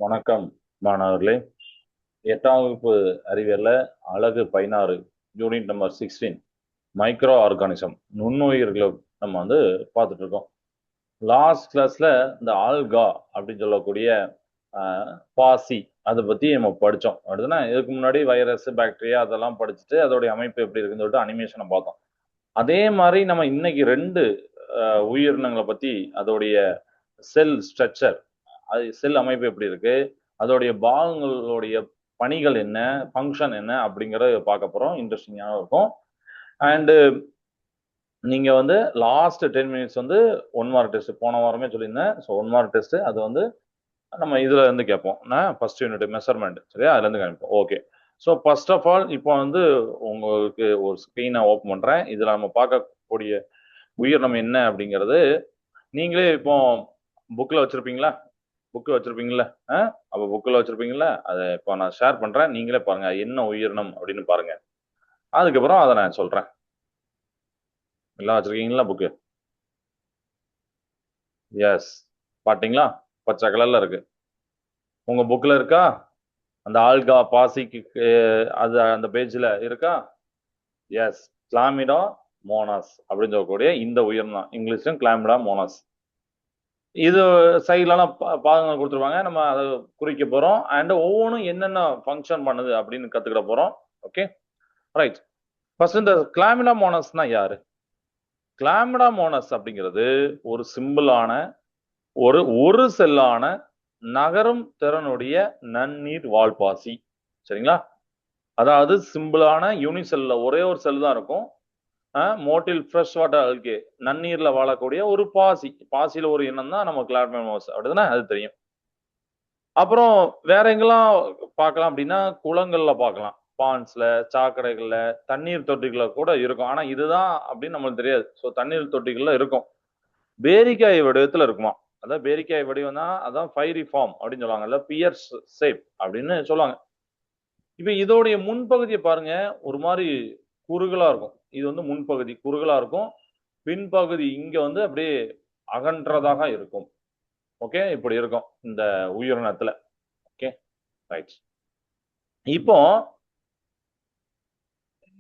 வணக்கம் மாணவர்களே. 8ஆம் வகுப்பு அறிவியல்ல அலகு 16 யூனிட் நம்பர் 16 மைக்ரோ ஆர்கானிசம் நுண்ணுயிர்களை நம்ம பார்த்துட்டு இருக்கோம். லாஸ்ட் கிளாஸ்ல இந்த ஆல்கா அப்படின்னு சொல்லக்கூடிய பாசி அதை பத்தி நம்ம படிச்சோம். அடுத்துனா இதுக்கு முன்னாடி வைரஸ் பாக்டீரியா அதெல்லாம் படிச்சுட்டு அதோடைய அமைப்பு எப்படி இருக்குன்னு சொல்லிட்டு அனிமேஷனை பார்த்தோம். அதே மாதிரி நம்ம இன்னைக்கு ரெண்டு உயிரினங்களை பத்தி அதோடைய செல் ஸ்ட்ரக்சர், அது செல் அமைப்பு எப்படி இருக்கு, அதோடைய பாகங்களுடைய பணிகள் என்ன, ஃபங்க்ஷன் என்ன அப்படிங்கறத பார்க்க போறோம். இன்ட்ரெஸ்டிங்காக இருக்கும். அண்டு நீங்க லாஸ்ட் 10 மினிட்ஸ் 1 மார்க் டெஸ்ட் போன வாரமே சொல்லியிருந்தேன். ஸோ 1 மார்க் டெஸ்ட் அது நம்ம இதுல இருந்து கேட்போம். ஃபர்ஸ்ட் யூனிட் மெஷர்மெண்ட், சரியா? அதுல இருந்து காமிப்போம். Okay. So first of all இப்போ உங்களுக்கு ஒரு ஸ்க்ரீனை ஓப்பன் பண்றேன். இதுல நம்ம பார்க்கக்கூடிய உயிரினம் என்ன அப்படிங்கிறது நீங்களே இப்போ புக்ல வச்சிருப்பீங்களா? புக்கு வச்சிருப்பீங்களா? அப்போ புக்கில் வச்சிருப்பீங்களா? அதை இப்போ நான் ஷேர் பண்றேன். நீங்களே பாருங்க என்ன உயிரினம் அப்படின்னு பாருங்க. அதுக்கப்புறம் அதை நான் சொல்றேன். எல்லாம் வச்சிருக்கீங்களா புக்கு? எஸ், பாத்தீங்களா? பச்சை கலர்ல இருக்கு. உங்க புக்ல இருக்கா? அந்த ஆல்கா பாசிக்கு அது அந்த பேஜ்ல இருக்கா? எஸ், கிளாமிடா மோனாஸ் அப்படின்னு சொல்லக்கூடிய இந்த உயிரினம், இங்கிலீஷ்ல கிளாமிடா மோனாஸ். இது சைட்லலாம் பாகங்கள் கொடுத்துருவாங்க. நம்ம அதை குறிக்க போறோம். அண்ட் ஒவ்வொன்றும் என்னென்ன ஃபங்க்ஷன் பண்ணுது அப்படின்னு கத்துக்கிட போறோம். Okay, right. ஃபர்ஸ்ட் இந்த கிளாமிடா மோனஸ்னா யாரு? கிளாமிடா மோனஸ் அப்படிங்கிறது ஒரு சிம்பிளான ஒரு செல்லான நகரும் திறனுடைய நன்னீர் வாழ்பாசி. சரிங்களா? அதாவது சிம்பிளான யூனிசெல்ல ஒரே ஒரு செல் தான் இருக்கும். மோட்டில் ஃப்ரெஷ் வாட்டர் அல்கே, நன்னீர்ல வாழக்கூடிய ஒரு பாசி. பாசியில ஒரு இனம் தான் நம்ம கிளாமிடா மோனஸ், அப்படிதானே? அது தெரியும். அப்புறம் வேற எங்கெல்லாம் பார்க்கலாம் அப்படின்னா, குளங்கள்ல பார்க்கலாம், பாண்ட்ஸ்ல, சாக்கடைகள்ல, தண்ணீர் தொட்டிகள்ல கூட இருக்கும். ஆனா இதுதான் அப்படின்னு நம்மளுக்கு தெரியாது. ஸோ தண்ணீர் தொட்டிகள்ல இருக்கும். பேரிக்காய் வடிவத்துல இருக்குமா. அதான் பேரிக்காய் வடிவம் தான், அதான் ஃபைரி ஃபார்ம் அப்படின்னு சொல்லுவாங்கல்ல, பியர்ஸ் ஷேப் அப்படின்னு சொல்லுவாங்க. இப்ப இதோடைய முன்பகுதியை பாருங்க, ஒரு மாதிரி குறுகலா இருக்கும். இது முன்பகுதி குறுகலா இருக்கும். பின்பகுதி இங்க அப்படியே அகன்றதாக இருக்கும். ஓகே, இப்படி இருக்கும் இந்த உயிரினத்துல. Okay, right. இப்போ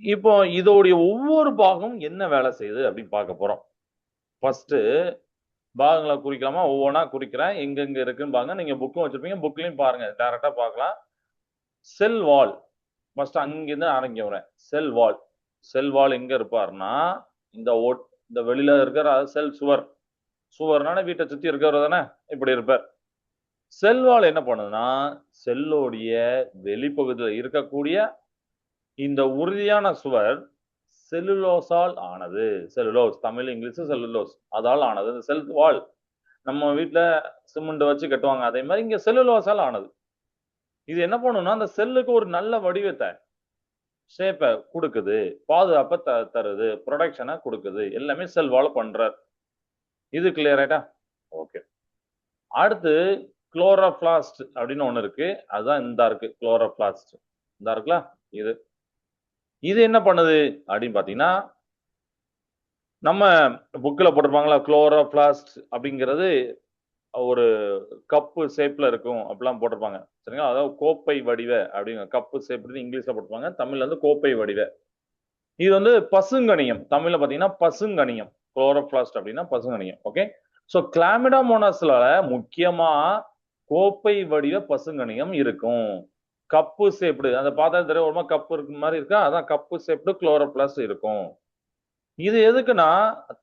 இப்போ இதோடைய ஒவ்வொரு பாகம் என்ன வேலை செய்யுது அப்படின்னு பார்க்க போறோம். ஃபர்ஸ்ட் பாகங்களை குறிக்கலாமா? ஒவ்வொன்றா குறிக்கிறேன். எங்கெங்க இருக்குன்னு பாருங்க. நீங்க புக்கும் வச்சிருப்பீங்க, புக்லயும் பாருங்க, டைரக்டா பார்க்கலாம். செல் வால், ஃபர்ஸ்ட் அங்கிருந்து ஆரம்பிக்கிறேன். செல் வால், செல் வால் எங்க இருப்பாருன்னா இந்த இந்த வெளியில இருக்கிற செல் சுவர். சுவர்னால வீட்டை சுத்தி இருக்கிறவர் தானே, இப்படி இருப்பார். செல் வால் என்ன பண்ணுதுன்னா, செல்லோடைய வெளிப்பகுதியில் இருக்கக்கூடிய இந்த உறுதியான சுவர் செல்லுலோஸால் ஆனது. செல்லுலோஸ், தமிழ் இங்கிலீஷ் செல்லுலோஸ், அதால் ஆனது. இந்த செல் வால் நம்ம வீட்டுல சிமெண்ட் வச்சு கட்டுவாங்க, அதே மாதிரி இங்க செல்லுலோஸால் ஆனது. இது என்ன பண்ணும்னா அந்த செல்லுக்கு ஒரு நல்ல வடிவத்தை, ஷேப்பை கொடுக்குது, பாதுகாப்பை தருது, ப்ரொடக்ஷனை கொடுக்குது. எல்லாமே செல் வால் பண்றார். இது கிளியர் ஆயிட்டா? ஓகே. அடுத்து குளோரோபிளாஸ்ட் அப்படின்னு ஒண்ணு இருக்கு. அதுதான் இந்த இருக்கு, குளோரோபிளாஸ்ட் இந்த இருக்குல்ல. இது இது என்ன பண்ணுது அப்படின்னு பாத்தீங்கன்னா, நம்ம புக்ல போட்டிருப்பாங்களா, குளோரோபிளாஸ்ட் அப்படிங்கிறது ஒரு கப்பு ஷேப்ல இருக்கும் அப்படிலாம் போட்டிருப்பாங்க. சரிங்களா? அதாவது கோப்பை வடிவ அப்படிங்க, கப்பு ஷேப் இங்கிலீஷ்ல போட்டிருப்பாங்க, தமிழ்ல கோப்பை வடிவ. இது பசுங்கணியம், தமிழ்ல பாத்தீங்கன்னா பசுங்கணியம். குளோரோபிளாஸ்ட் அப்படின்னா பசுங்கணியம். ஓகே. சோ கிளாமிடா மோனாஸ்ல முக்கியமா கோப்பை வடிவ பசுங்கணியம் இருக்கும். கப்பு ஷேப்டு, அந்த பார்த்தா தெரியும், கப்பு இருக்கு மாதிரி இருக்கா, அதான் கப்பு ஷேப்டு குளோரோபிளாஸ்ட் இருக்கும். இது எதுக்குன்னா,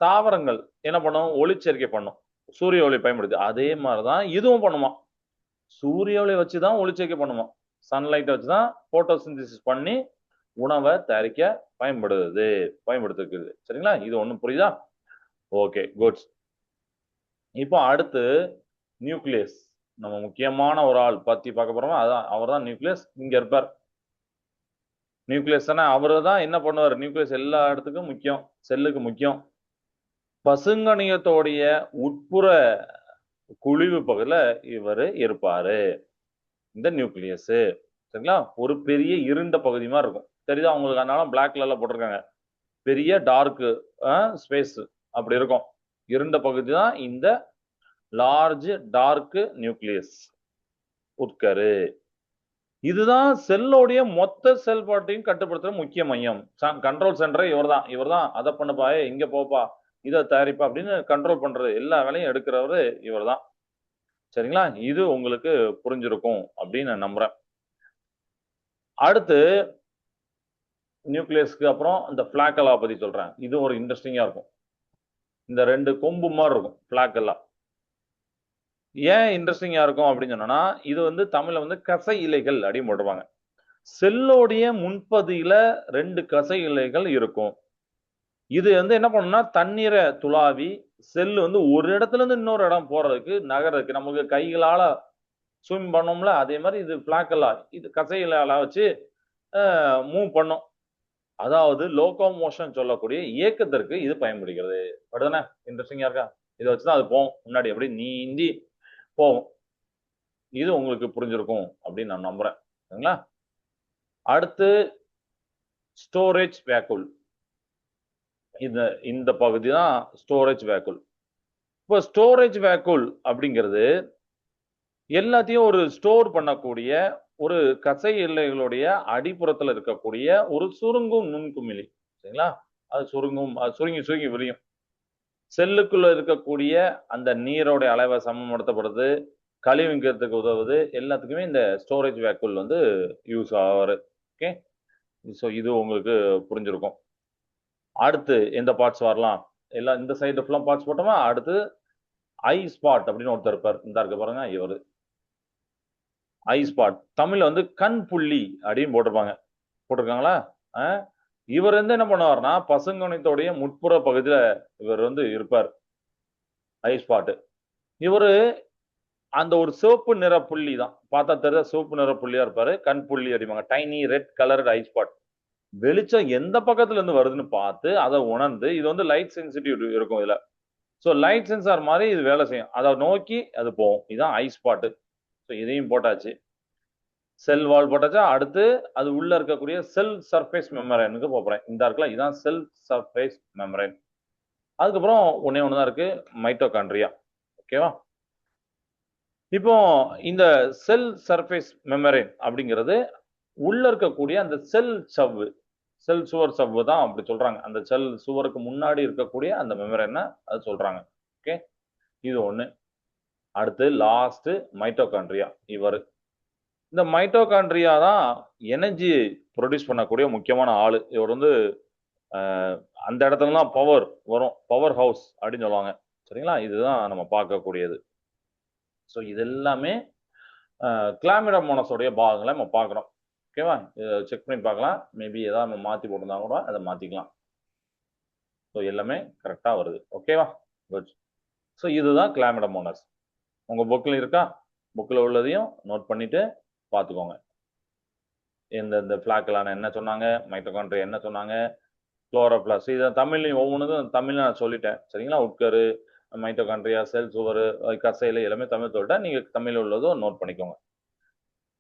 தாவரங்கள் என்ன பண்ணும்? ஒளிச்சேர்க்கை பண்ணும், சூரிய ஒளி பயன்படுது. அதே மாதிரிதான் இதுவும் பண்ணுமா, சூரிய ஒளி வச்சுதான் ஒளிச்சேர்க்கை பண்ணுமா. சன்லைட்டை வச்சுதான் போட்டோசிந்தசிஸ் பண்ணி உணவை தயாரிக்க பயன்படுத்துது. சரிங்களா? இது ஒண்ணும் புரியுதா? Okay, good. இப்போ அடுத்து நியூக்ளியஸ், நம்ம முக்கியமான ஒரு ஆள் பத்தி பார்க்க போறோமா, அதான் அவர் தான் நியூக்ளியஸ். இங்க இருப்பார் நியூக்ளியஸ் தானே. அவரு தான் என்ன பண்ணுவார்? நியூக்ளியஸ் எல்லா இடத்துக்கும் முக்கியம், செல்லுக்கு முக்கியம். பசுங்கணியத்தோடைய உட்புற குழிவு பகுதியில இவர் இருப்பாரு, இந்த நியூக்ளியஸ். சரிங்களா? ஒரு பெரிய இருண்ட பகுதி மாதிரி இருக்கும், தெரியுதா உங்களுக்கு? அதனால பிளாக் கலர்ல போட்டிருக்காங்க. பெரிய டார்க் ஸ்பேஸ் அப்படி இருக்கும். இருண்ட பகுதி தான் இந்த லார்ஜ் டார்க் நியூக்ளியஸ். உட்கரு. இதுதான் செல்லோடைய மொத்த செயல்பாட்டையும் கட்டுப்படுத்துற முக்கிய மையம். கண்ட்ரோல் சென்டரே இவர்தான். இவர்தான் அத பண்ணுப்பா, இங்க போப்பா, இத தயாரிப்பா அப்படின்னு கண்ட்ரோல் பண்றது எல்லா வேலையும் எடுக்கிறவரு இவர்தான். சரிங்களா? இது உங்களுக்கு புரிஞ்சிருக்கும் அப்படின்னு நான் நம்புறேன். அடுத்து நியூக்ளியஸ்க்கு அப்புறம் இந்த பிளாக்கலா பத்தி சொல்றேன். இது ஒரு இன்ட்ரெஸ்டிங்கா இருக்கும். இந்த 2 கொம்பு மாதிரி இருக்கும் பிளாக்கெல்லா. ஏன் இன்ட்ரெஸ்டிங்கா இருக்கும் அப்படின்னு சொன்னா, இது வந்து தமிழ்ல வந்து கசை இலைகள் அப்படின்னு போட்டுருவாங்க. செல்லோடைய முன்பகுதியில 2 கசை இலைகள் இருக்கும். இது வந்து என்ன பண்ணும்னா, தண்ணீரை துளாவி செல் வந்து ஒரு இடத்துல இருந்து இன்னொரு இடம் போறதுக்கு நகர்றதுக்கு நமக்கு கைகளால ஸ்விம் பண்ணோம்ல, அதே மாதிரி இது பிளாக்கெல்லா இது கசையிலால வச்சு மூவ் பண்ணும். அதாவது லோகோமோஷன் சொல்லக்கூடிய இயக்கத்திற்கு இது பயன்படுகிறது. அப்படிதானே? இன்ட்ரெஸ்டிங்கா இருக்கா? இதை வச்சுதான் அது போகும். முன்னாடி அப்படியே நீந்தி போகும். இது உங்களுக்கு புரிஞ்சிருக்கும் அப்படின்னு நான் நம்புறேன். சரிங்களா? அடுத்து ஸ்டோரேஜ் வேக்குல். இந்த இந்த பகுதி தான் ஸ்டோரேஜ் வேக்குல். இப்போ ஸ்டோரேஜ் வேக்குல் அப்படிங்கிறது எல்லாத்தையும் ஒரு ஸ்டோர் பண்ணக்கூடிய ஒரு கசை எல்லைகளுடைய அடிப்புறத்துல இருக்கக்கூடிய ஒரு சுருங்கும் நுண்குமிழி. சரிங்களா? அது சுருங்கும், அது சுருங்கி சுருங்கி விரியும். செல்லுக்குள்ள இருக்கக்கூடிய அந்த நீரோட அளவை சமப்படுத்தப்படுது, கழிவுங்கிறதுக்கு உதவுது, எல்லாத்துக்குமே இந்த ஸ்டோரேஜ் வேக்குல் வந்து யூஸ் ஆவாரு. ஓகே, ஸோ இது உங்களுக்கு புரிஞ்சிருக்கும். அடுத்து எந்த பார்ட்ஸ் வரலாம்? எல்லாம் இந்த சைடு ஃபுல்லா பார்ட்ஸ் போட்டோமா? அடுத்து ஐ ஸ்பாட் அப்படின்னு ஒருத்தர் இருப்பார். இந்த இருக்க பாருங்க, இவரு ஐ ஸ்பாட். தமிழ்ல வந்து கண் புள்ளி அப்படின்னு போட்டிருப்பாங்க. போட்டிருக்காங்களா? இவர் வந்து என்ன பண்ணுவார்னா, பசுங்கணித்தோடைய முட்புற பகுதியில இவர் வந்து இருப்பார். ஐ ஸ்பாட். இவரு அந்த ஒரு சிவப்பு நிற புள்ளி தான். பார்த்தா தெரியுதா? சிவப்பு நிற புள்ளியா இருப்பாரு. கண் புள்ளி அப்படிம்பாங்க. டைனி ரெட் கலர்டு ஐ ஸ்பாட். வெளிச்சம் எந்த பக்கத்துல இருந்து வருதுன்னு பார்த்து அதை உணர்ந்து, இது வந்து லைட் சென்சிட்டிவ் இருக்கும் இதுல. ஸோ லைட் சென்சார் மாதிரி இது வேலை செய்யும். அதை நோக்கி அது போகும். இதுதான் ஐ ஸ்பாட். ஸோ இதையும் போட்டாச்சு. செல் வால் போட்டாச்சா? அடுத்து அது உள்ள இருக்கக்கூடிய செல் சர்ஃபேஸ் மெம்பரேனுக்கு போறேன். இந்த இருக்குல்ல, இதான் செல் சர்ஃபேஸ் மெம்பரேன். அதுக்கப்புறம் ஒண்ணே ஒன்று தான் இருக்கு, மைட்டோகாண்ட்ரியா. ஓகேவா? இப்போ இந்த செல் சர்ஃபேஸ் மெம்பரேன் அப்படிங்கிறது உள்ள இருக்கக்கூடிய அந்த செல் சவ்வு, செல் சுவர் சவ்வு தான் அப்படி சொல்றாங்க. அந்த செல் சுவருக்கு முன்னாடி இருக்கக்கூடிய அந்த மெம்பரேனை அது சொல்றாங்க. ஓகே, இது ஒண்ணு. அடுத்து லாஸ்ட் மைட்டோகாண்ட்ரியா. இவர் இந்த மைட்டோகாண்ட்ரியா தான் எனர்ஜி ப்ரொடியூஸ் பண்ணக்கூடிய முக்கியமான ஆளு. இவர் வந்து அந்த இடத்துல தான் பவர் வரும், பவர் ஹவுஸ் அப்படின்னு சொல்லுவாங்க. சரிங்களா? இதுதான் நம்ம பார்க்கக்கூடியது. ஸோ இது எல்லாமே கிளாமிடோமோனஸோடைய பாகங்களை நம்ம பார்க்குறோம். ஓகேவா? செக் பண்ணி பார்க்கலாம். மேபி ஏதாவது நம்ம மாற்றி போட்டிருந்தா கூட அதை மாற்றிக்கலாம். ஸோ எல்லாமே கரெக்டாக வருது. ஓகேவா? குட். ஸோ இதுதான் கிளாமிடோமோனஸ். உங்கள் புக்கில் இருக்கா? புக்கில் உள்ளதையும் நோட் பண்ணிட்டு பார்த்துக்கோங்க. இந்த ஃபிளாக்கலான என்ன சொன்னாங்க, மைட்டோகாண்ட்ரியா என்ன சொன்னாங்க, குளோரோபிளாஸ்ட், இதை தமிழ்லையும் ஒவ்வொன்றுக்கும் தமிழ்ல நான் சொல்லிட்டேன். சரிங்களா? உட்கரு, மைட்டோகாண்ட்ரியா, செல் சுவர், கசையில எல்லாமே தமிழ் சொல்லிட்டேன். நீங்கள் தமிழ் உள்ளதும் நோட் பண்ணிக்கோங்க.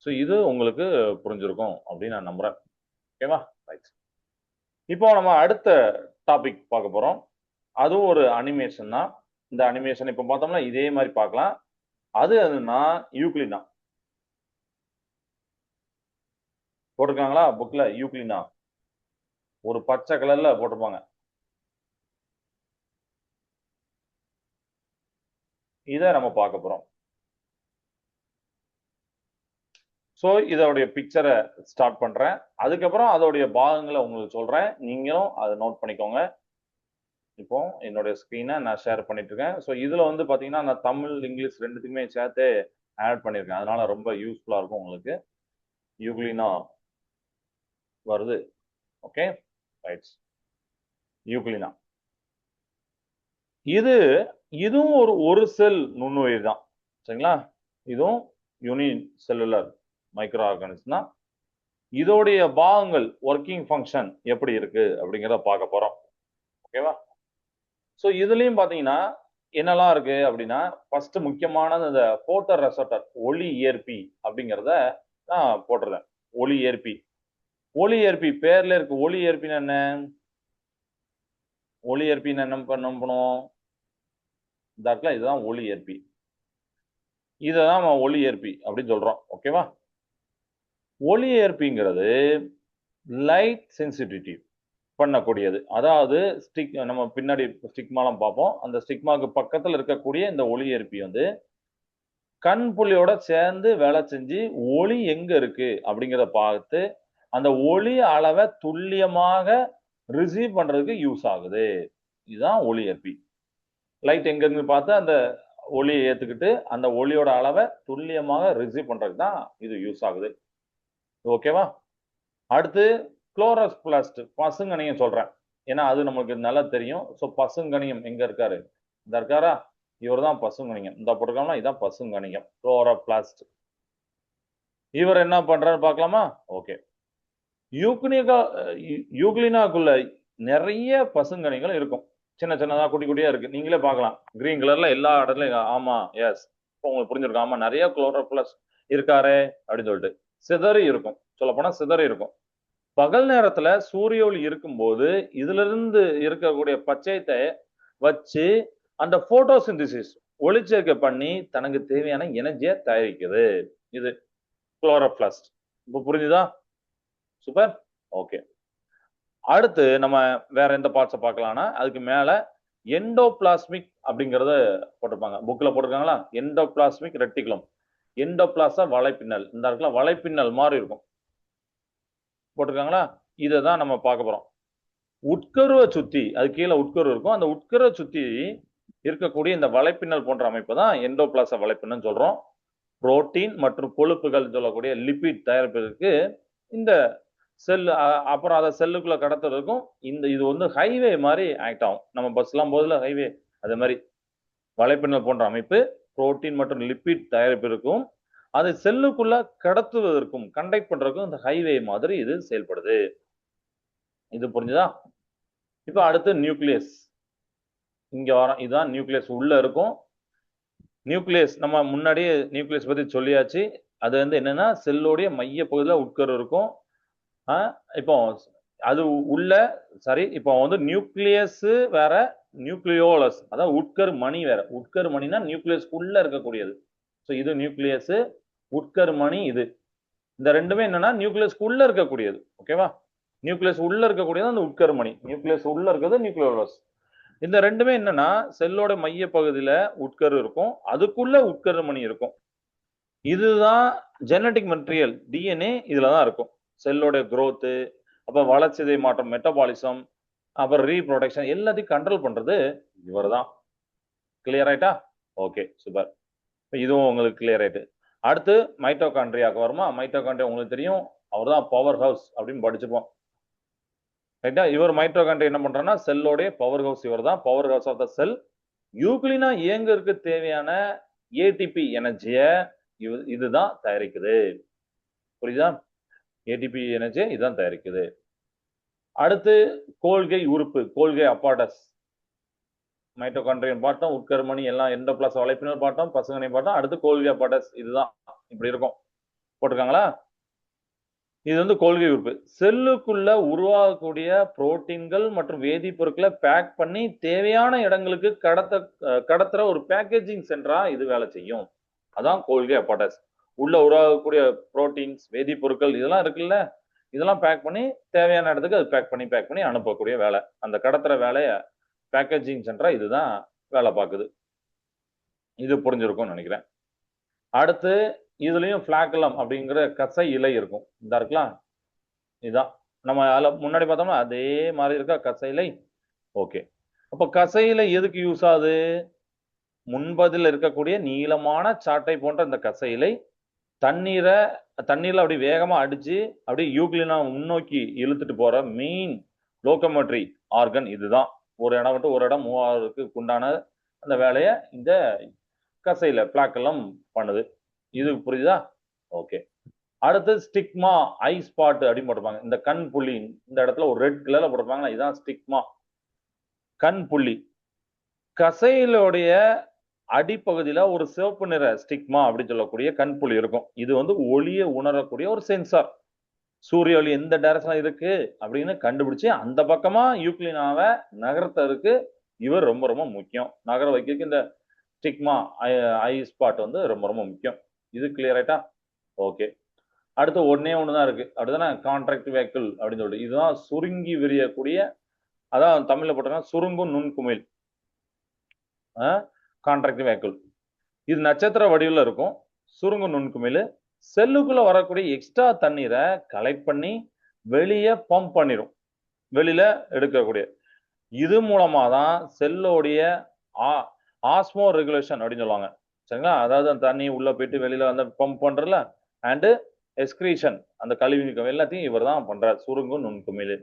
ஸோ இது உங்களுக்கு புரிஞ்சிருக்கும் அப்படின்னு நான் நம்புறேன். ஓகேவா? ரைட். இப்போ நம்ம அடுத்த டாபிக் பார்க்க போறோம். அதுவும் ஒரு அனிமேஷன் தான். இந்த அனிமேஷன் இப்போ பார்த்தோம்னா இதே மாதிரி பார்க்கலாம். அது அதுனா யூக்ளினா. போட்டிருக்காங்களா புக்ல? யூக்ளினா ஒரு பச்சை கலர்ல போட்டிருப்பாங்க. இதை நம்ம பார்க்க போறோம். ஸோ இதோடைய பிக்சரை ஸ்டார்ட் பண்றேன். அதுக்கப்புறம் அதோடைய பாகங்களை உங்களுக்கு சொல்றேன். நீங்களும் அதை நோட் பண்ணிக்கோங்க. இப்போ என்னுடைய ஸ்க்ரீனை நான் ஷேர் பண்ணிட்டு இருக்கேன். ஸோ இதுல வந்து பாத்தீங்கன்னா நான் தமிழ், இங்கிலீஷ் ரெண்டுத்துக்குமே சேர்த்து ஆட் பண்ணியிருக்கேன். அதனால ரொம்ப யூஸ்ஃபுல்லா இருக்கும் உங்களுக்கு. யூக்ளினா வருது. Okay, right. யூக்ளினா இது இதுவும் ஒரு செல் நுண்ணுயிர் தான். சரிங்களா? இதுவும் யூனி செல்லுலர் மைக்ரோ ஆர்கானிசம் தான். இதோடைய பாகங்கள், ஒர்க்கிங் ஃபங்க்ஷன் எப்படி இருக்கு அப்படிங்கிறத பார்க்க போறோம். ஓகேவா? ஸோ இதுலயும் பாத்தீங்கன்னா என்னெல்லாம் இருக்கு அப்படின்னா, ஃபர்ஸ்ட் முக்கியமானது இந்த போட்டோ ரெசப்டர், ஒளி ஏற்பி அப்படிங்கிறத நான் போட்டுறேன். ஒளி ஏற்பி. ஒளி ஏற்பி பேர்ல இருக்கு. ஒளி ஏற்பின்னு என்ன? ஒளி ஏற்பின்னு என்ன பண்ணுவோம்? இந்த இடத்துல இதுதான் ஒளி ஏற்பி. இதைதான் நம்ம ஒளி ஏற்பி அப்படின்னு சொல்றோம். ஓகேவா? ஒளி ஏற்பிங்கிறது லைட் சென்சிட்டிவிட்டி பண்ணக்கூடியது. அதாவது நம்ம பின்னாடி ஸ்டிக்மாலாம் பார்ப்போம். அந்த ஸ்டிக்மாக்கு பக்கத்துல இருக்கக்கூடிய இந்த ஒளி ஏற்பி வந்து கண் புள்ளியோட சேர்ந்து வேலை செஞ்சு ஒளி எங்க இருக்கு அப்படிங்கிறத பார்த்து அந்த ஒளி அளவை துல்லியமாக ரிசீவ் பண்றதுக்கு யூஸ் ஆகுது. இதுதான் ஒளி ஏற்பி. லைட் எங்க இருந்து பார்த்து அந்த ஒளியை ஏத்துக்கிட்டு அந்த ஒளியோட அளவை துல்லியமாக ரிசீவ் பண்றதுக்கு தான் இது யூஸ் ஆகுது. ஓகேவா? அடுத்து குளோரோபிளாஸ்ட் பசுங்கணியம் சொல்றேன். ஏன்னா அது நமக்கு நல்லா தெரியும். ஸோ பசுங்கணியம் எங்க இருக்காரு? இந்த இருக்காரா? இவர் தான் பசுங்கணியம். இந்த போட்டிருக்காங்களா? இதான் பசுங்கணியம், குளோரோபிளாஸ்ட். இவர் என்ன பண்றாரு பார்க்கலாமா? ஓகே. யூக்ளினாக்குள்ள நிறைய பசுங்கணிகள் இருக்கும். சின்ன சின்னதா குட்டி குட்டியா இருக்கு. நீங்களே பார்க்கலாம். கிரீன் கலர்ல எல்லா இடத்துலயும். ஆமா, எஸ். உங்களுக்கு புரிஞ்சிருக்கும். ஆமா, நிறைய குளோரோபிளாஸ்ட் இருக்காரே அப்படின்னு சொல்லிட்டு சிதறி இருக்கும். சொல்ல போனா சிதறி இருக்கும். பகல் நேரத்துல சூரிய ஒளி இருக்கும்போது இதுல இருந்து இருக்கக்கூடிய பச்சையத்தை வச்சு அந்த போட்டோசிந்தசிஸ் ஒளிச்சேர்க்கை பண்ணி தனக்கு தேவையான எனர்ஜியை தயாரிக்குது. இது குளோரோபிளாஸ்ட். இப்போ புரிஞ்சுதா? சூப்பர். ஓகே. அடுத்து நம்ம வேற எந்த பார்ட்ஸை பார்க்கலாம்னா அதுக்கு மேல எண்டோபிளாஸ்மிக் அப்படிங்கறத போட்டிருப்பாங்க. புக்ல போட்டிருக்காங்களா? Endoplasmic reticulum. எண்டோபிளாசா வலைப்பின்னல். இந்த இடத்துல வலைப்பின்னல் மாதிரி இருக்கும். போட்டிருக்காங்களா? இதை தான் நம்ம பார்க்க போறோம். உட்கருவை சுத்தி, அது கீழே உட்கரு இருக்கும். அந்த உட்கருவை சுத்தி இருக்கக்கூடிய இந்த வலைப்பின்னல் போன்ற அமைப்பு தான் எண்டோபிளாசா வலைப்பின்னல் சொல்றோம். புரோட்டீன் மற்றும் கொழுப்புகள் சொல்லக்கூடிய லிபிட் தயாரிப்பதற்கு இந்த செல், அப்புறம் அதை செல்லுக்குள்ள கடத்துறதுக்கும் இது வந்து ஹைவே மாதிரி ஆக்ட் ஆகும். நம்ம பஸ்லாம் போதுல ஹைவே, அதே மாதிரி வலைப்பின்னல் போன்ற அமைப்பு புரோட்டீன் மற்றும் லிபிட் தயாரிப்பிற்கும் அதை செல்லுக்குள்ள கடத்துவதற்கும் கண்டக்ட் பண்றதுக்கும் இந்த ஹைவே மாதிரி இது செயல்படுது. இது புரிஞ்சுதா? இப்ப அடுத்து நியூக்ளியஸ். இங்க வரோம். இதுதான் நியூக்ளியஸ். உள்ள இருக்கும் நியூக்ளியஸ். நம்ம முன்னாடியே நியூக்ளியஸ் பத்தி சொல்லியாச்சு. அது வந்து என்னன்னா செல்லோடைய மைய பகுதியில் உட்கரு இருக்கும். இப்போ அது உள்ள சரி. இப்போ வந்து நியூக்ளியஸ் வேற, நியூக்ளியோலஸ் அதாவது உட்கரு மணி வேற. உட்கரு மணினா நியூக்ளியஸ்க்குள்ள இருக்கக்கூடியது. ஸோ இது நியூக்ளியஸ், உட்கரு மணி இது. இந்த ரெண்டுமே என்னன்னா நியூக்ளியஸ்க்குள்ள இருக்கக்கூடியது. ஓகேவா? நியூக்ளியஸ் உள்ள இருக்கக்கூடியது அந்த உட்கரு மணி. நியூக்ளியஸ் உள்ள இருக்கிறது நியூக்ளியோலஸ். இந்த ரெண்டுமே என்னன்னா செல்லோட மைய பகுதியில உட்கரு இருக்கும், அதுக்குள்ள உட்கரு மணி இருக்கும். இதுதான் ஜெனட்டிக் மெட்டீரியல், டிஎன்ஏ இதுலதான் இருக்கும். செல்லோட growth, அப்ப வளர்ச்சிதை மாற்றம், மெட்டபாலிசம், அப்புறம் ரீப்ரொடக்ஷன் எல்லாத்தையும் கண்ட்ரோல் பண்றது இவர் தான். கிளியர் ஆயிட்டா? Okay, super. இதுவும் உங்களுக்கு கிளியர் ஆயிட்டு. அடுத்து மைட்டோகாண்ட்ரியாக்கு வருமா? மைட்டோகாண்ட்ரியா உங்களுக்கு தெரியும், அவர் தான் பவர் ஹவுஸ் அப்படின்னு படிச்சுப்போம். ரைட்டா? இவர் மைட்டோகாண்ட்ரியா என்ன பண்றாருன்னா செல்லோடைய பவர் ஹவுஸ். இவர் தான் power house of the cell. Euglena இயங்குறதுக்கு தேவையான ஏடிபி எனர்ஜியை இதுதான் தயாரிக்குது. புரியுதா? ஏடிபி எனர்ஜி இதுதான் தயாரிக்குது. அடுத்து கோல்கை உறுப்பு, கோல்கை அப்பார்டஸ். மைட்டோகாண்ட்ரியன் பார்த்தோம், உட்கருமணி எல்லாம் எண்டோபிளாஸ் வலைப்பின்னல் பார்த்தோம், பசுங்கனை பார்த்தோம். அடுத்து கோல்கை அப்பார்டஸ். இதுதான் இப்படி இருக்கும். போட்டிருக்காங்களா? இது வந்து கோல்கை உறுப்பு. செல்லுக்குள்ள உருவாகக்கூடிய புரோட்டீன்கள் மற்றும் வேதிப்பொருட்களை பேக் பண்ணி தேவையான இடங்களுக்கு கடத்துற ஒரு பேக்கேஜிங் சென்டரா இது வேலை செய்யும். அதான் கோல்கை அப்பார்டஸ். உள்ள உருவாகக்கூடிய புரோட்டீன்ஸ், வேதிப்பொருட்கள் இதெல்லாம் இருக்குல்ல, இதெல்லாம் பேக் பண்ணி தேவையான இடத்துக்கு அது பேக் பண்ணி அனுப்பக்கூடிய வேலை. அந்த கடத்துற வேலையை பேக்கேஜிங் சென்டரா இதுதான் வேலை பார்க்குது. இது புரிஞ்சிருக்கும்னு நினைக்கிறேன். அடுத்து இதுலயும் பிளாக்குலம் அப்படிங்கிற கசை இலை இருக்கும். இந்த இருக்கலாம், இதுதான் நம்ம அதில் முன்னாடி பார்த்தோம்னா அதே மாதிரி இருக்கா கசை இலை. ஓகே. அப்ப கசை இலை எதுக்கு யூஸ் ஆகுது? முன்பதில் இருக்கக்கூடிய நீளமான சாட்டை போன்ற இந்த கசை இலை தண்ணீர்ல அப்படி வேகமா அடிச்சு அப்படி யூக்ளினா முன்னோக்கி இழுத்துட்டு போற மெயின் லோகோமோட்டரி ஆர்கன் இதுதான். ஒரு இடம் விட்டு ஒரு இடம் மூவ் ஆகிறதுக்கு உண்டான அந்த வேலையை இந்த கசையில பிளாக்கெல்லாம் பண்ணுது. இது புரியுதா? ஓகே. அடுத்து ஸ்டிக்மா, ஐ ஸ்பாட் அப்படின்னு போட்டிருப்பாங்க. இந்த கண் புள்ளி இந்த இடத்துல ஒரு ரெட் கலர்ல போட்டிருப்பாங்க. இதுதான் ஸ்டிக்மா, கண் புள்ளி. கசையிலுடைய அடிப்பகுதியில ஒரு சிவப்பு நிற ஸ்டிக்மா அப்படின்னு சொல்லக்கூடிய கண்புள்ளி இருக்கும். இது வந்து ஒளியை உணரக்கூடிய ஒரு சென்சார். சூரிய ஒளி எந்த டைரக்ஷன்ல இருக்கு அப்படின்னு கண்டுபிடிச்சு அந்த பக்கமா யூக்ளினாவை நகர்த்ததுக்கு இவர் ரொம்ப ரொம்ப முக்கியம். நகர வைக்கிறதுக்கு இந்த ஸ்டிக்மா ஐ ஸ்பாட் வந்து ரொம்ப ரொம்ப முக்கியம். இது கிளியர் ஆயிட்டா? ஓகே. அடுத்து ஒண்ணே ஒண்ணுதான் இருக்கு. அப்படிதானே? கான்ட்ராக்ட் வெஹிக்கிள் அப்படின்னு சொல்லிட்டு இதுதான் சுருங்கி விரியக்கூடிய, அதான் தமிழ்ல போட்டோம்னா சுருங்கும் நுண்குமிழ். கான்ட்ராக்ட் வெஹிக்கிள் இது நட்சத்திர வடிவில் இருக்கும். சுருங்கும் நுண்குமிழ் செல்லுக்குள்ள வரக்கூடிய எக்ஸ்ட்ரா தண்ணீரை கலெக்ட் பண்ணி வெளியே பம்ப் பண்ணிடும். வெளியில எடுக்கக்கூடிய இது மூலமா தான் செல்லோடைய ஆஸ்மோ ரெகுலேஷன் அப்படின்னு சொல்லுவாங்க. சரிங்களா? அதாவது அந்த தண்ணி உள்ள போயிட்டு வெளியில வந்து பம்ப் பண்றதுல அண்ட் எஸ்கிரீஷன் அந்த கழிவு நீக்கம் எல்லாத்தையும் இவர் தான் பண்றார். சுருங்கும் நுண்குமிழ்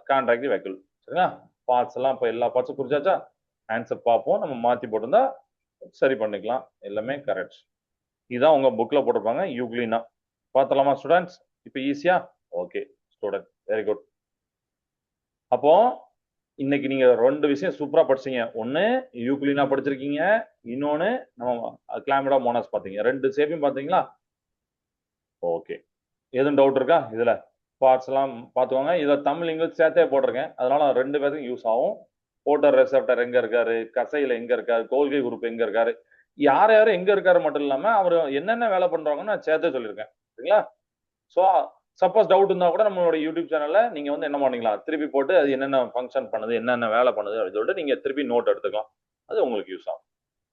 கான்ட்ராக்ட் வெஹிக்கிள். சரிங்களா? பார்ட்ஸ் எல்லாம் இப்போ எல்லா பார்ட்ஸும் குறிச்சாச்சா? ஆன்சர் பார்ப்போம். நம்ம மாத்தி போட்டிருந்தா சரி பண்ணிக்கலாம். எல்லாமே கரெக்ட். இதுதான் உங்க புக்ல போட்டிருப்பாங்க யூக்ளினா. பார்த்தலாமா ஸ்டூடெண்ட்ஸ்? இப்போ ஈஸியா? Okay student, very good. அப்போ இன்னைக்கு நீங்க 2 விஷயம் சூப்பரா படிச்சீங்க. ஒன்னு யூக்ளினா படிச்சிருக்கீங்க, இன்னொன்னு நம்ம கிளாமிடோமோனாஸ் பாத்தீங்க. 2 ஷேப்பையும் பாத்தீங்களா? ஓகே. எதுவும் டவுட் இருக்கா இதுல? பார்ட்ஸ் எல்லாம் பாத்துக்கோங்க. இதுல தமிழ் இங்கிலீஷ் சேர்த்தே போட்டிருக்கேன். அதனால 2 பேருக்கும் யூஸ் ஆகும். போட்டோ ரெசெப்டர் எங்க இருக்காரு, கசையில எங்க இருக்காரு, கோல்கை குரூப் எங்க இருக்காரு, யார் யாரும் எங்க இருக்காரு மட்டும் இல்லாம அவர் என்னென்ன வேலை பண்றாங்கன்னு நான் சேர்த்தே சொல்லியிருக்கேன். சரிங்களா? ஸோ சப்போஸ் டவுட் இருந்தா கூட நம்மளோட யூடியூப் சேனல்ல நீங்க வந்து என்ன பண்ணிக்கலாம், திருப்பி போட்டு அது என்னென்ன ஃபங்க்ஷன் பண்ணுது, என்னென்ன வேலை பண்ணுது அப்படின்னு சொல்லிட்டு நீங்க திருப்பி நோட் எடுத்துக்கலாம். அது உங்களுக்கு யூஸ் ஆகும்.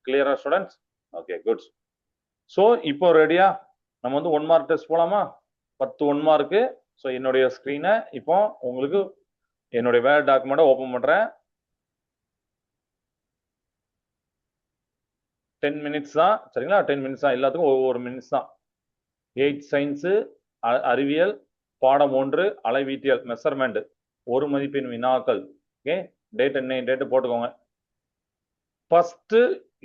கிளியரா ஸ்டூடெண்ட்ஸ்? Okay good. ஸோ இப்போ ரெடியா? நம்ம வந்து 1 மார்க் டெஸ்ட் போலாமா? 10 1 மார்க்கு. ஸோ என்னுடைய ஸ்கிரீனை இப்போ உங்களுக்கு என்னுடைய வேர்ட் டாக்குமெண்ட்டை ஓப்பன் பண்றேன். 10 மினிட்ஸ் தான். சரிங்களா? 10 மினிட்ஸ் தான். எல்லாத்துக்கும் ஒவ்வொரு மினிட்ஸ் தான். 8 சயின்ஸ் அறிவியல் பாடம் 1 அளவீட்டியல் மெஷர்மெண்ட் 1 மதிப்பெண் வினாக்கள். ஓகே, டேட் என்ன டேட் போட்டுக்கோங்க. First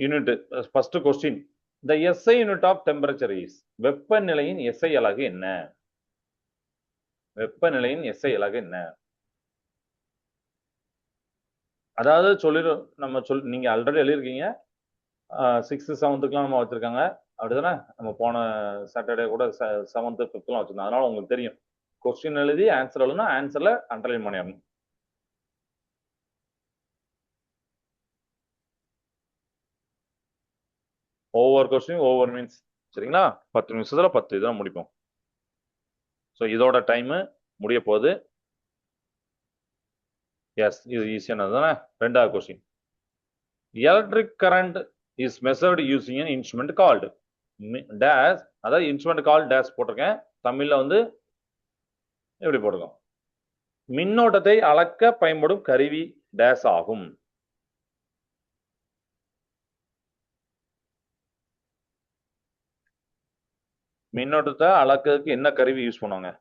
unit, first question. The SI unit of temperature is. வெப்பநிலையின் எஸ்ஐ அலகு என்ன? வெப்பநிலையின் எஸ்ஐ அலகு என்ன? அதாவது நீங்க ஆல்ரெடி எழுதிருக்கீங்க. 6th 7th நம்ம வச்சிருக்காங்க. அப்படிதானே? நம்ம போன சாட்டர்டே கூட 7th 5th வச்சிருந்தோம். அதனால உங்களுக்கு தெரியும். கொஸ்டின் எழுதி ஆன்சர் எழுதணும், ஆன்சர்ல அண்டர்லைன் பண்ணிடணும். ஒவ்வொரு கொஸ்டின் ஒவ்வொரு மீன்ஸ். சரிங்களா? 10 நிமிஷத்துல 10 இதான் முடிப்போம். ஸோ இதோட டைம் முடிய போகுது. எஸ், இது ஈஸியானது தானே? 2வது question. Electric current is measured using an instrument called dash. அதாவது இன்ஸ்ட்ருமெண்ட் கால் டேஷ் போட்டிருக்கேன். தமிழ்ல வந்து எப்படி போட்டிருக்கோம்? மின்னோட்டத்தை அளக்க பயன்படும் கருவி டேஷ் ஆகும். மின்னோட்டத்தை அளக்கிறதுக்கு என்ன கருவி யூஸ் பண்ணுவாங்க?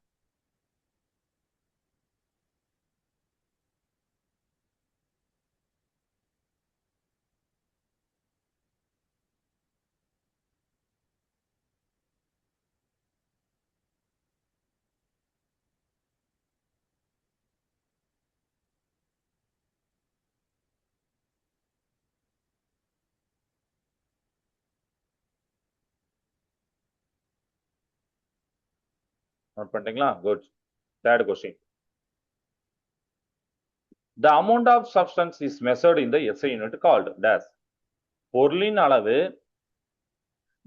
நோட் பண்ணிட்டீங்களா? Good. 3rd question. The amount of substance is measured in the SI unit called dash. பொருளின் அளவு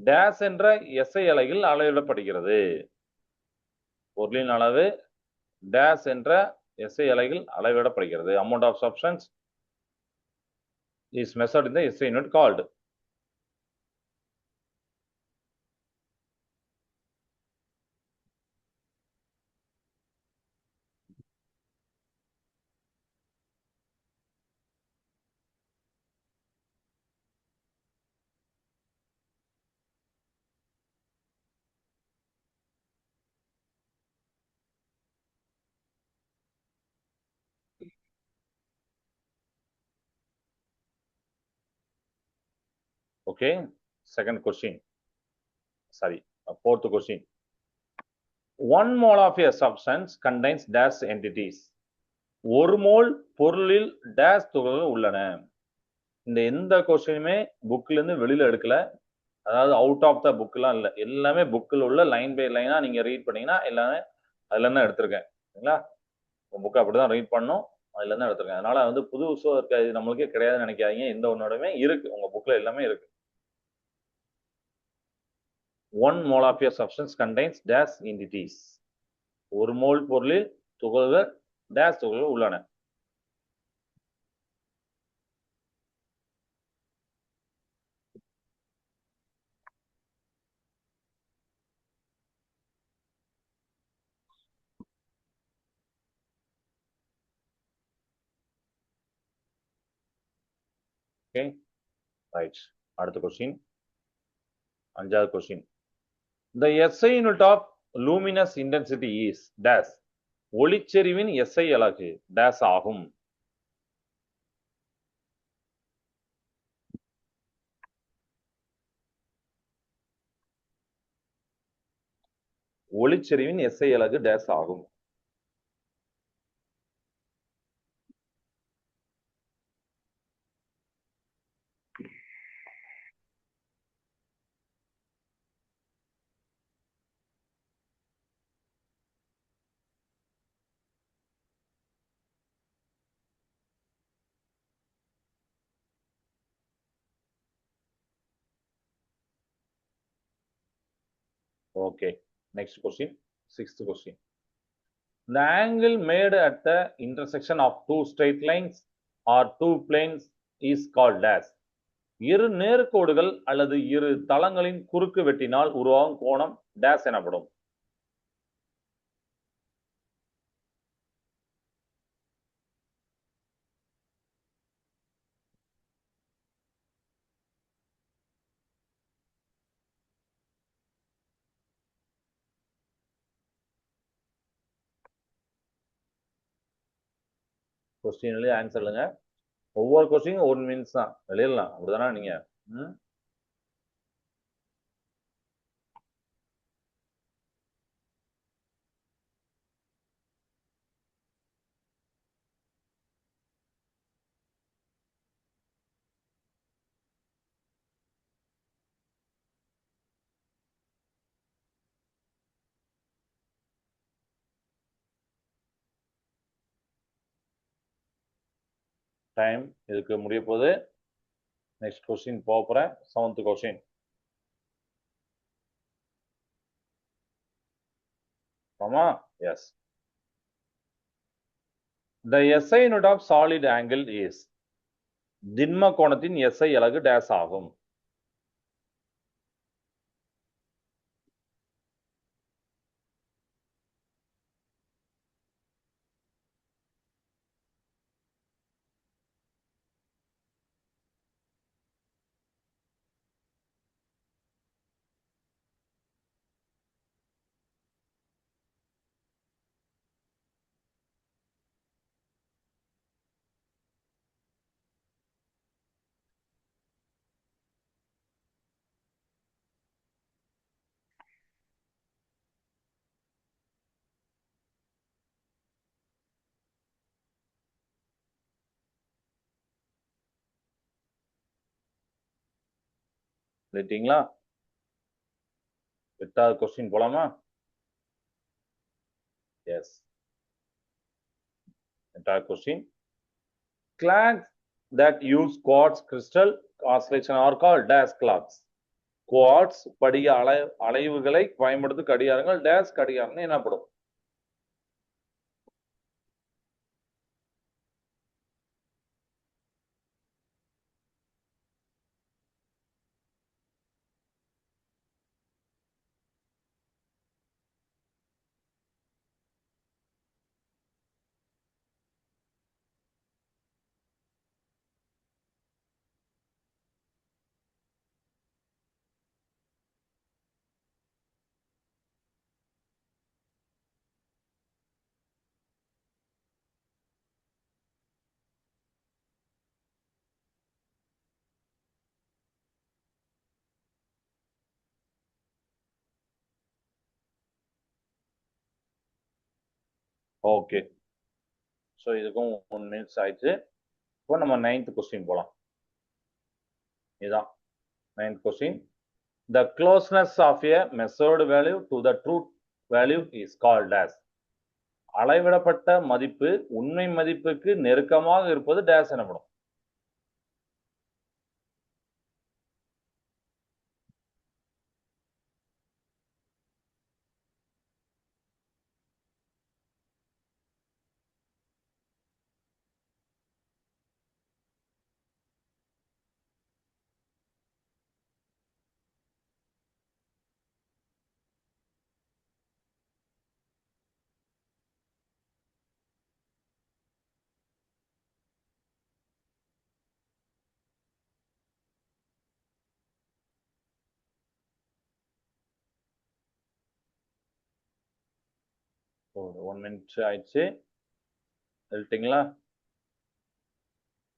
டேஷ் என்ற எஸ்ஐ அலகில் அளவிடப்படுகிறது. பொருளின் அளவு டேஷ் என்ற எஸ்ஐ அலகில் அளவிடப்படுகிறது. Amount of substance is measured in the SI unit called. Okay, second question. Sorry, 4th question. 1 mole of a substance contains dash entities. 1 mole பொருளில் டேஷ் துகள்கள் உள்ளன. இந்த எந்த கொஸ்டினுமே புக்ல இருந்து வெளியில எடுக்கல. அதாவது அவுட் ஆஃப் த புக்லாம் இல்லை. எல்லாமே புக்கில் உள்ள லைன் பை லைனா நீங்க ரீட் பண்ணீங்கன்னா எல்லாமே அதுல தான் எடுத்திருக்கேன். சரிங்களா? புக்கை அப்படிதான் ரீட் பண்ணும். அதுல இருந்து எடுத்திருக்கேன். அதனால வந்து புதுசா இருக்க இது நம்மளுக்கே கிடையாதுன்னு நினைக்காதீங்க. எந்த ஒன்னோடமே இருக்கு. உங்க புக்ல எல்லாமே இருக்கு. 1 mole of a substance contains dash entities. ஒரு மோல் பொருளில் துகள்கள் டேஷ் துகள்கள் உள்ளன. Okay right. அடுத்த கொஸ்டின், 5வது question. The SI unit of luminous intensity is dash. ஒளிச்செறிவின் SI அலகு டேஷ் ஆகும். ஒளிச்செறிவின் SI அலகு டேஷ் ஆகும். Okay. Next question. 6th question. The angle made at the intersection of two straight lines or two planes is called dash. இரு நேர்கோடுகள் அல்லது இரு தளங்களின் குறுக்கு வெட்டினால் உருவாகும் கோணம் டேஷ் எனப்படும். கொஸ்டின் எழுதி ஆன்சர் இல்லைங்க. ஒவ்வொரு கொஸ்டினும் 1 மினிட்ஸ் தான் எழுதலாம். அப்படிதானே நீங்க? டைம் இதுக்கு முடிய போகுது. நெக்ஸ்ட் கொஸ்டின் போறேன். 7th question. ஆமா, S. The SI unit of solid angle is. திண்ம கோணத்தின் SI அலகு டேஷ் ஆகும். எழுதிட்டீங்களா? 8வது கொஸ்டின் போலாமா? எஸ். 8வது கொஸ்டின். Clocks that use quartz crystal oscillation are called dash clocks. Quartz படிக அலைவுகளை பயன்படுத்தும் கடிகாரங்கள் டேஷ் கடிகாரங்கள் எனப்படும். ஓகே. ஸோ இதுக்கும் 1 மினிட்ஸ் ஆயிடுச்சு. இப்போ நம்ம 9th கொஸ்டின் போலாம். இதுதான் 9th question. The closeness of a measured value to the truth value is called as. அளவிடப்பட்ட மதிப்பு உண்மை மதிப்புக்கு நெருக்கமாக இருப்பது டேஷ் எனப்படும். ஒரு 1 minute ஆயிடுச்சு. எழுதிட்டீங்களா?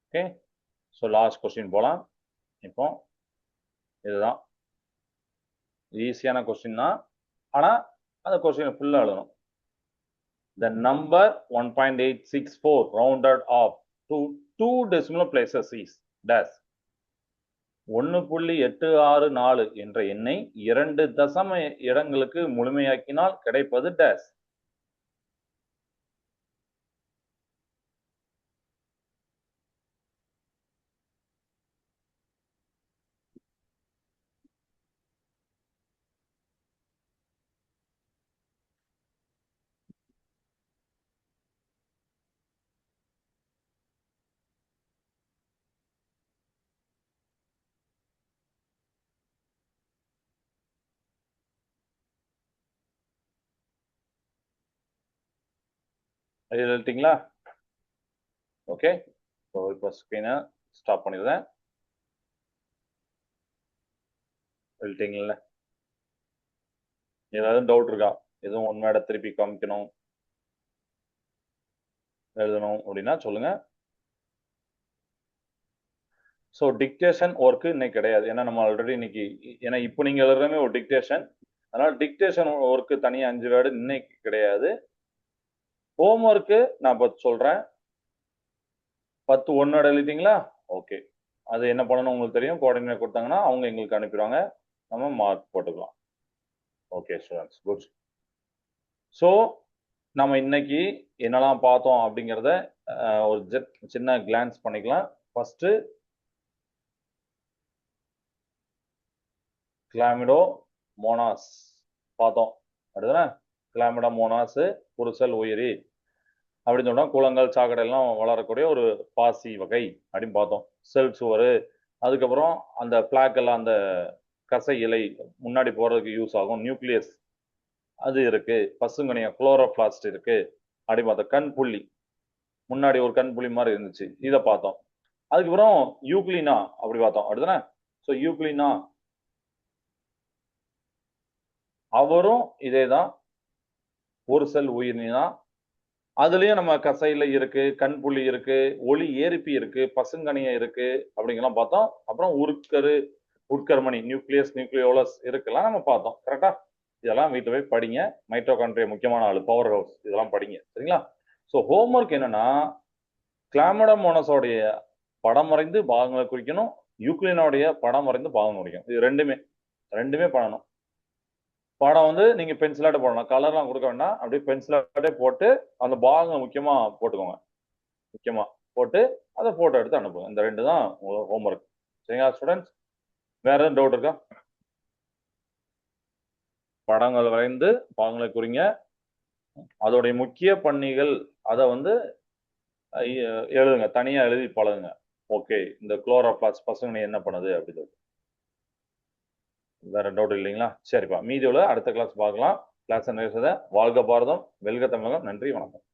ஓகே. ஸோ லாஸ்ட் கொஸ்டின் போலாம். இப்போ இதுதான் ஈஸியான கொஸ்டின் தான். ஆனா அந்த கொஸ்டினை ஃபுல்லா எழுதணும். The number 1.864 rounded off to 2 decimal places is dash. 1.864 என்ற எண்ணை 2 தசம இடங்களுக்கு முழுமையாக்கினால் கிடைப்பது டேஷ். எழுதிட்டீங்களா? ஓகே. ஸோ இப்போ ஸ்க்ரீனை ஸ்டாப் பண்ணிடுறேன். எழுதிட்டீங்கல்ல? ஏதாவது டவுட் இருக்கா? எதுவும் ஒன் திருப்பி காமிக்கணும் எழுதணும் அப்படின்னா சொல்லுங்க. ஸோ டிக்டேஷன் ஒர்க்கு இன்னைக்கு கிடையாது. ஏன்னா நம்ம ஆல்ரெடி இன்னைக்கு ஏன்னா இப்போ நீங்க எழுதுறமே ஒரு டிக்டேஷன். அதனால டிக்டேஷன் ஒர்க்கு தனியாக 5 வேர்டு இன்னைக்கு கிடையாது. ஹோம் ஒர்க்கு நான் இப்போ சொல்றேன். 10 ஒன்னோட எழுதிட்டீங்களா? ஓகே. அது என்ன பண்ணணும் உங்களுக்கு தெரியும். கோஆர்டினேட் கொடுத்தாங்கன்னா அவங்க எங்களுக்கு அனுப்பிடுவாங்க. நம்ம மார்க் போட்டுக்கலாம். Okay students, good. ஸோ நம்ம இன்னைக்கு என்னெல்லாம் பார்த்தோம் அப்படிங்கிறத ஒரு சின்ன கிளான்ஸ் பண்ணிக்கலாம். ஃபர்ஸ்ட் கிளாமிடோமோனாஸ் பார்த்தோம். அடுத்தது கிளாமிடோமோனாஸ் புருசல் உயிரி அப்படின்னு சொன்னா குளங்கள் சாக்கடை எல்லாம் வளரக்கூடிய ஒரு பாசி வகை அப்படின்னு பார்த்தோம். செல் சுவர், அதுக்கப்புறம் அந்த பிளாக் எல்லாம் அந்த கசை இலை முன்னாடி போறதுக்கு யூஸ் ஆகும். நியூக்ளியஸ் அது இருக்கு. பசுங்கனியா குளோரோபிளாஸ்ட் இருக்கு அப்படின்னு பார்த்தோம். கண் புள்ளி முன்னாடி ஒரு கண் புள்ளி மாதிரி இருந்துச்சு, இதை பார்த்தோம். அதுக்கப்புறம் யூக்ளினா அப்படி பார்த்தோம். அடுத்தானே ஸோ யூக்ளினா அவரும் இதேதான், ஒரு செல் உயிரினி தான். அதுலயும் நம்ம கசையில இருக்கு, கண் புள்ளி இருக்கு, ஒளி ஏரிப்பி இருக்கு, பசுங்கனியா இருக்கு அப்படிங்கலாம் பார்த்தோம். அப்புறம் உட்கர்மணி நியூக்ளியஸ் நியூக்ளியோலஸ் இருக்குலாம் நம்ம பார்த்தோம். கரெக்டா? இதெல்லாம் வீட்டுல போய் படிங்க. மைட்டோகாண்ட்ரியா முக்கியமான ஆளு, பவர் ஹவுஸ், இதெல்லாம் படிங்க. சரிங்களா? ஸோ ஹோம்ஒர்க் என்னன்னா கிளாமடோமோனஸோடைய படம் வரைந்து பாகங்களை குறிக்கணும், யூக்ளினோடைய படம் வரைந்து பாகங்கள் குறிக்கணும். இது ரெண்டுமே பண்ணணும். படம் வந்து நீங்க பென்சிலாட்டே போடலாம், கலர்லாம் கொடுக்க வேண்டாம். அப்படியே பென்சிலாட்டே போட்டு அந்த பாகங்கள் முக்கியமா போட்டுக்கோங்க. முக்கியமா போட்டு அதை போட்டோ எடுத்து அனுப்புங்க. இந்த 2 தான் ஹோம்ஒர்க். சரிங்களா ஸ்டூடெண்ட்ஸ்? வேற எதுவும் டவுட் இருக்கா? படங்கள் வரைந்து பாகங்களை குறிங்க. அதோடைய முக்கிய பண்ணிகள் அதை வந்து எழுதுங்க, தனியா எழுதி பழகுங்க. ஓகே, இந்த குளோரோபிளாஸ்ட் பசங்க என்ன பண்ணுது அப்படின்னு சொல்லி. வேற டவுட் இல்லைங்களா? சரிப்பா, மீதியோட அடுத்த கிளாஸ் பார்க்கலாம். கிளாஸ் நிறைய வாழ்க பாரதம், வெல்க தமிழகம். நன்றி, வணக்கம்.